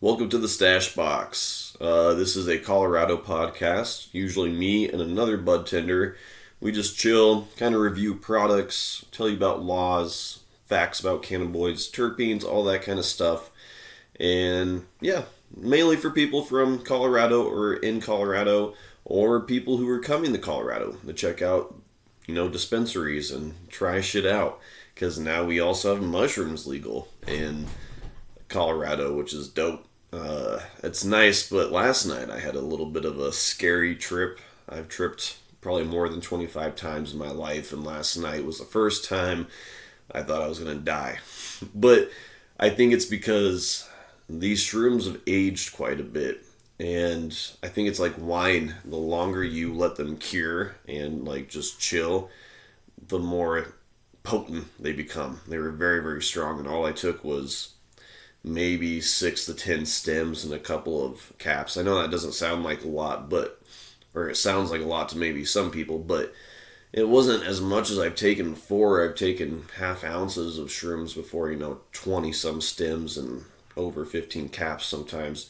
Welcome to the Stash Box. This is a Colorado podcast. Usually me and another bud tender. We just chill, kind of review products, tell you about laws, facts about cannabinoids, terpenes, all that kind of stuff. And yeah, mainly for people from Colorado or in Colorado or people who are coming to Colorado to check out, dispensaries and try shit out. Because now we also have mushrooms legal in Colorado, which is dope. It's nice, but last night I had a little bit of a scary trip. I've tripped probably more than 25 times in my life, and last night was the first time I thought I was going to die. But I think it's because these shrooms have aged quite a bit, and I think it's like wine. The longer you let them cure and like just chill, the more potent they become. They were very, very strong, and all I took was maybe 6 to 10 stems and a couple of caps. I know that doesn't sound like a lot, or it sounds like a lot to maybe some people, but it wasn't as much as I've taken before. I've taken half ounces of shrooms before, 20 some stems and over 15 caps sometimes,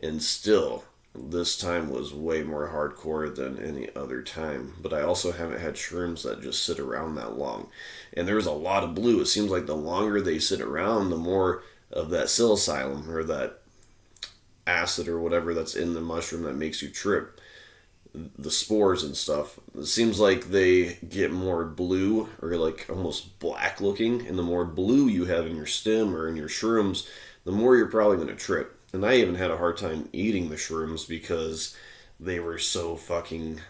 and still, this time was way more hardcore than any other time. But I also haven't had shrooms that just sit around that long. And there's a lot of blue. It seems like the longer they sit around, the more of that psilocybin or that acid or whatever that's in the mushroom that makes you trip, the spores and stuff, it seems like they get more blue or like almost black looking, and the more blue you have in your stem or in your shrooms, the more you're probably going to trip. And I even had a hard time eating the shrooms because they were so fucking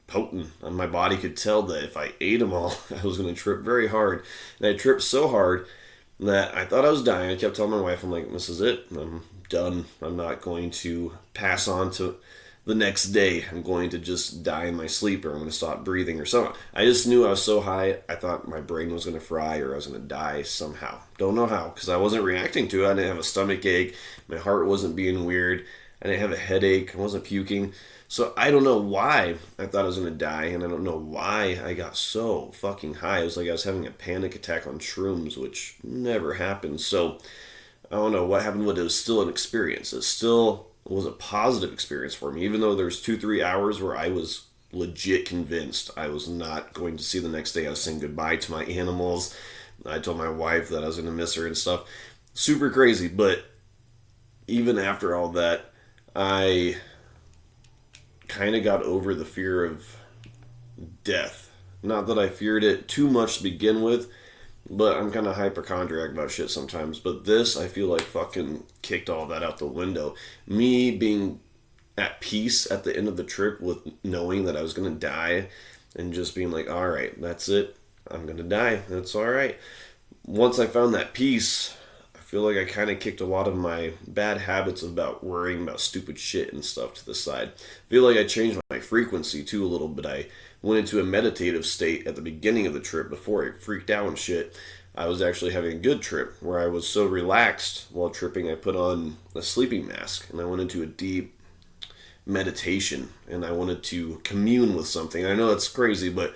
potent, and my body could tell that if I ate them all, I was going to trip very hard. And I tripped so hard that I thought I was dying. I kept telling my wife, I'm like, this is it. I'm done. I'm not going to pass on to the next day. I'm going to just die in my sleep, or I'm going to stop breathing or something. I just knew I was so high, I thought my brain was going to fry or I was going to die somehow. Don't know how, because I wasn't reacting to it. I didn't have a stomach ache. My heart wasn't being weird. I didn't have a headache. I wasn't puking. So I don't know why I thought I was going to die, and I don't know why I got so fucking high. It was like I was having a panic attack on shrooms, which never happened. So I don't know what happened, but it was still an experience. It still was a positive experience for me, even though there's 2-3 hours where I was legit convinced I was not going to see the next day. I was saying goodbye to my animals. I told my wife that I was going to miss her and stuff. Super crazy, but even after all that, I kind of got over the fear of death. Not that I feared it too much to begin with, but I'm kind of hypochondriac about shit sometimes. But this, I feel like fucking kicked all that out the window. Me being at peace at the end of the trip with knowing that I was going to die and just being like, all right, that's it. I'm going to die. That's all right. Once I found that peace, I feel like I kind of kicked a lot of my bad habits about worrying about stupid shit and stuff to the side. I feel like I changed my frequency too a little bit. I went into a meditative state at the beginning of the trip before I freaked out and shit. I was actually having a good trip where I was so relaxed while tripping, I put on a sleeping mask and I went into a deep meditation and I wanted to commune with something. I know that's crazy, but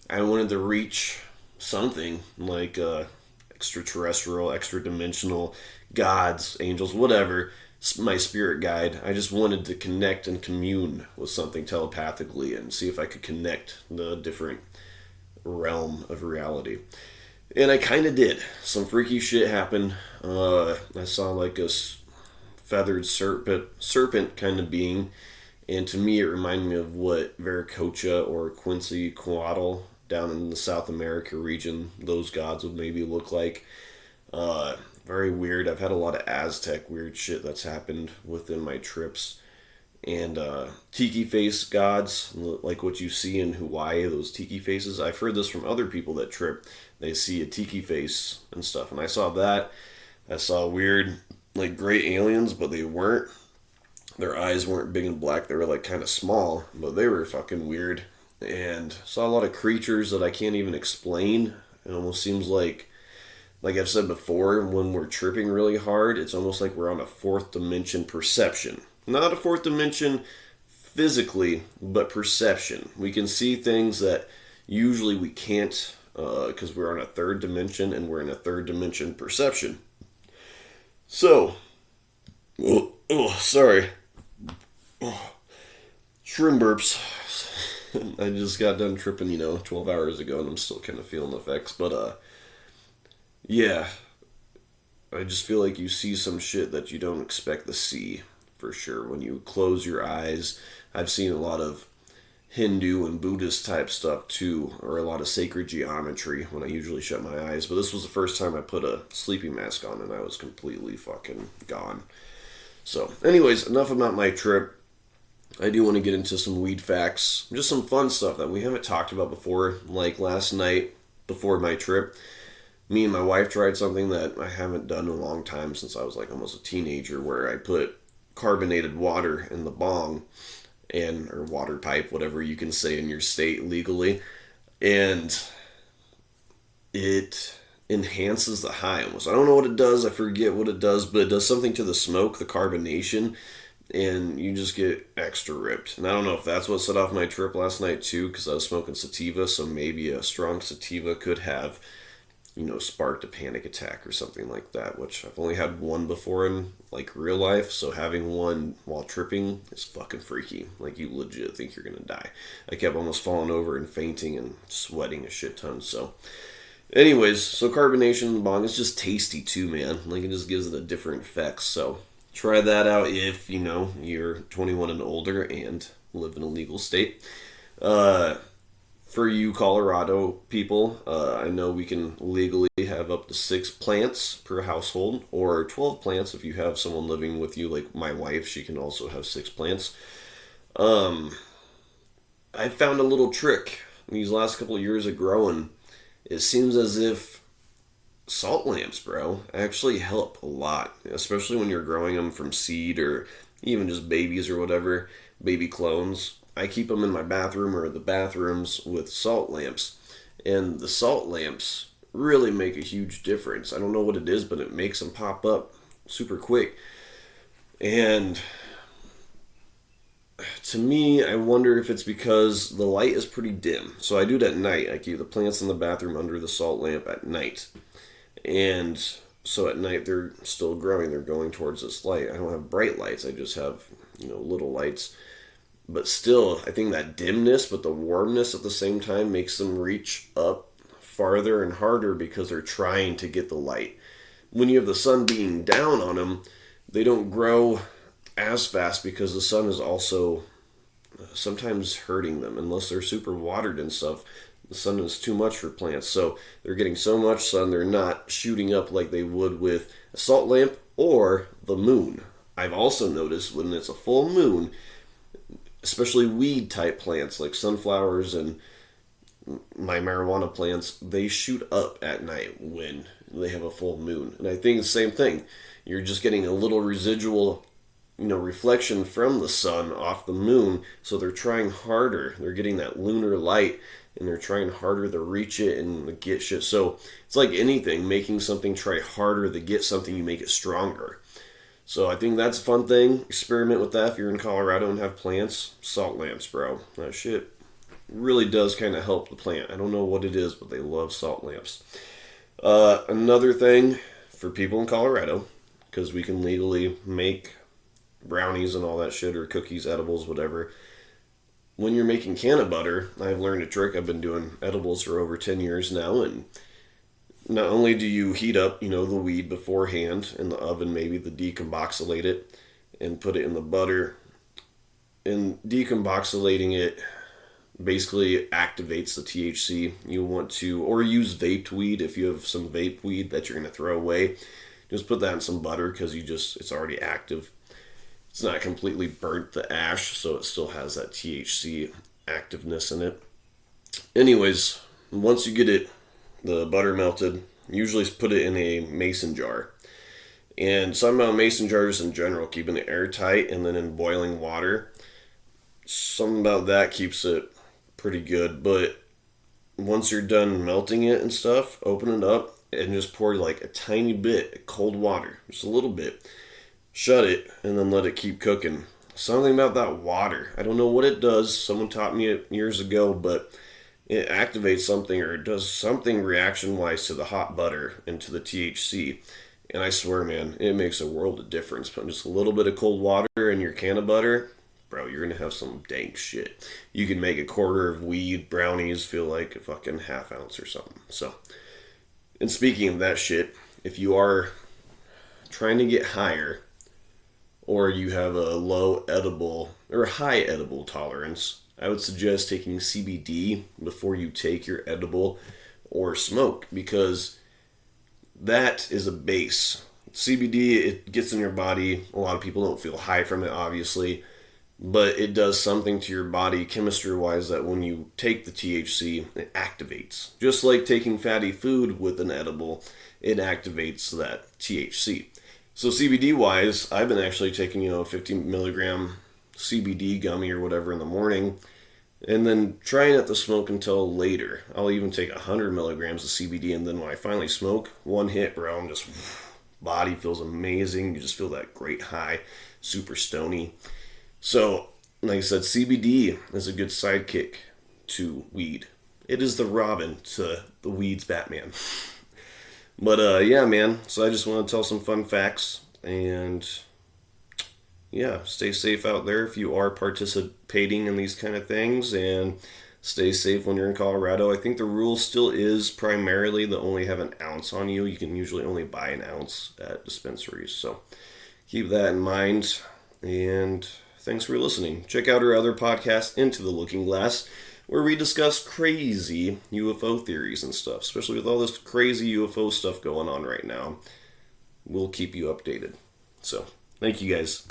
I wanted to reach something like extraterrestrial, extra dimensional, gods, angels, whatever, my spirit guide. I just wanted to connect and commune with something telepathically and see if I could connect the different realm of reality. And I kind of did. Some freaky shit happened. I saw like a feathered serpent kind of being, and to me it reminded me of what Viracocha or Quetzalcoatl down in the South America region, those gods would maybe look like. Very weird. I've had a lot of Aztec weird shit that's happened within my trips. And tiki face gods, like what you see in Hawaii, those tiki faces. I've heard this from other people that trip. They see a tiki face and stuff. And I saw that. I saw weird, like gray aliens, but they weren't. Their eyes weren't big and black. They were like kind of small, but they were fucking weird. And saw a lot of creatures that I can't even explain. It almost seems like I've said before, when we're tripping really hard, it's almost like we're on a fourth dimension perception. Not a fourth dimension physically, but perception. We can see things that usually we can't because we're on a third dimension and we're in a third dimension perception. So, Oh, sorry. Shrimp burps. I just got done tripping, 12 hours ago, and I'm still kind of feeling the effects. But, yeah, I just feel like you see some shit that you don't expect to see, for sure. When you close your eyes, I've seen a lot of Hindu and Buddhist type stuff too, or a lot of sacred geometry when I usually shut my eyes. But this was the first time I put a sleeping mask on, and I was completely fucking gone. So, anyways, enough about my trip. I do want to get into some weed facts, just some fun stuff that we haven't talked about before. Like last night before my trip, me and my wife tried something that I haven't done in a long time since I was like almost a teenager, where I put carbonated water in the bong and or water pipe, whatever you can say in your state legally, and it enhances the high almost. I don't know what it does, I forget what it does, but it does something to the smoke, the carbonation, and you just get extra ripped. And I don't know if that's what set off my trip last night too, because I was smoking sativa, so maybe a strong sativa could have, sparked a panic attack or something like that, which I've only had one before in like real life, so having one while tripping is fucking freaky. Like you legit think you're gonna die. I kept almost falling over and fainting and sweating a shit ton. So anyways, so carbonation in the bong is just tasty too, man. Like it just gives it a different effect. So try that out if you're 21 and older and live in a legal state. For you Colorado people, I know we can legally have up to 6 plants per household, or 12 plants if you have someone living with you, like my wife. She can also have 6 plants. Um, I found a little trick these last couple of years of growing. It seems as if salt lamps, bro, actually help a lot, especially when you're growing them from seed or even just babies or whatever, baby clones. I keep them in my bathroom or the bathrooms with salt lamps, and the salt lamps really make a huge difference. I don't know what it is, but it makes them pop up super quick. And to me, I wonder if it's because the light is pretty dim. So I do it at night. I keep the plants in the bathroom under the salt lamp at night. And so at night they're still growing. They're going towards this light. I don't have bright lights. I just have, little lights. But still, I think that dimness, but the warmness at the same time makes them reach up farther and harder because they're trying to get the light. When you have the sun being down on them, they don't grow as fast because the sun is also sometimes hurting them unless they're super watered and stuff. The sun is too much for plants, so they're getting so much sun they're not shooting up like they would with a salt lamp or the moon. I've also noticed when it's a full moon, especially weed type plants like sunflowers and my marijuana plants, they shoot up at night when they have a full moon. And I think the same thing. You're just getting a little residual, reflection from the sun off the moon, so they're trying harder. They're getting that lunar light and they're trying harder to reach it and get shit. So it's like anything, making something try harder to get something, you make it stronger. So I think that's a fun thing. Experiment with that if you're in Colorado and have plants. Salt lamps, bro. That shit really does kind of help the plant. I don't know what it is, but they love salt lamps. Another thing for people in Colorado, because we can legally make brownies and all that shit, or cookies, edibles, whatever. When you're making canna butter, I've learned a trick. I've been doing edibles for over 10 years now, and not only do you heat up, the weed beforehand in the oven, maybe the decomboxylate it and put it in the butter. And decomboxylating it basically activates the THC. You want to, or use vaped weed if you have some vape weed that you're going to throw away. Just put that in some butter because it's already active. It's not completely burnt the ash, so it still has that THC activeness in it. Anyways, once you get the butter melted, usually put it in a mason jar. And something about mason jars in general, keeping it airtight and then in boiling water, something about that keeps it pretty good. But once you're done melting it and stuff, open it up and just pour like a tiny bit of cold water, just a little bit. Shut it and then let it keep cooking. Something about that water, I don't know what it does. Someone taught me it years ago, but it activates something or it does something reaction wise to the hot butter and to the THC. And I swear, man, it makes a world of difference. Putting just a little bit of cold water in your can of butter, bro, you're gonna have some dank shit. You can make a quarter of weed brownies feel like a fucking half ounce or something. So, and speaking of that shit, if you are trying to get higher, or you have a low edible or high edible tolerance, I would suggest taking CBD before you take your edible or smoke, because that is a base. CBD, it gets in your body. A lot of people don't feel high from it, obviously, but it does something to your body chemistry wise that when you take the THC, it activates. Just like taking fatty food with an edible, it activates that THC. So CBD wise, I've been actually taking, a 50 milligram CBD gummy or whatever in the morning, and then trying not to smoke until later. I'll even take 100 milligrams of CBD, and then when I finally smoke, one hit, bro, I'm just, body feels amazing. You just feel that great high, super stony. So, like I said, CBD is a good sidekick to weed. It is the Robin to the weed's Batman. But yeah, man. So I just want to tell some fun facts, and yeah, stay safe out there if you are participating in these kind of things, and stay safe when you're in Colorado. I think the rule still is primarily to only have an ounce on you. You can usually only buy an ounce at dispensaries, so keep that in mind. And thanks for listening. Check out our other podcast, Into the Looking Glass, where we discuss crazy UFO theories and stuff, especially with all this crazy UFO stuff going on right now. We'll keep you updated. So, thank you guys.